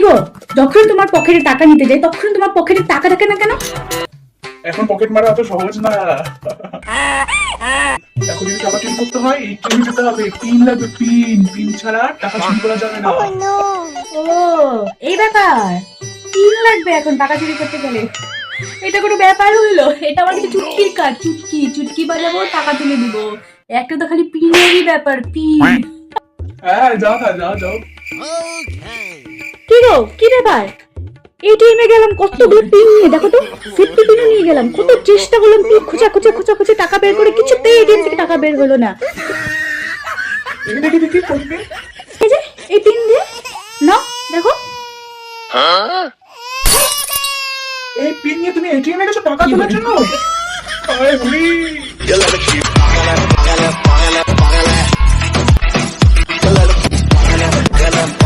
গো, যখন তোমার পকেটে টাকা নিতে যাই তখন তোমার পকেটে টাকা থাকে না কেন? এখন পকেট মারা অত সহজ না। এখন যদি টাকা চুরি করতে হয় এটিএমে যেতে হবে, পিন লাগবে, পিন পিন ছাড়া টাকা চুরি করা যাবে না। ও এই ব্যাপার, পিন লাগবে এখন টাকা চুরি করতে গেলে? এটা কোনো ব্যাপার হইলো? এটা আমার কিছু চুটকির কাজ, চুটকি চুটকি বাজাবো, টাকা তুলে দিব। একটা তো খালি পিনেরই ব্যাপার, পিন। হ্যাঁ যাও না, যাও যাও। কি গো, কি ব্যাপার? এটিএম এ গেলাম কতগুলো পিন নিয়ে, দেখো তো 50 পিনও নিয়ে গেলাম, কত চেষ্টা করলাম পিন খোঁচা খোঁচা খোঁচা খোঁচা টাকা বের করে, কিছুতেই এটিএম থেকে টাকা বের হলো না। দেখি দেখি দেখি কোন পিন? এই যে এই পিন দিয়ে নাও, দেখো। এই পিন নিয়ে তুমি এটিএম এ গেছো টাকা তোলার জন্য? আরে হুলি।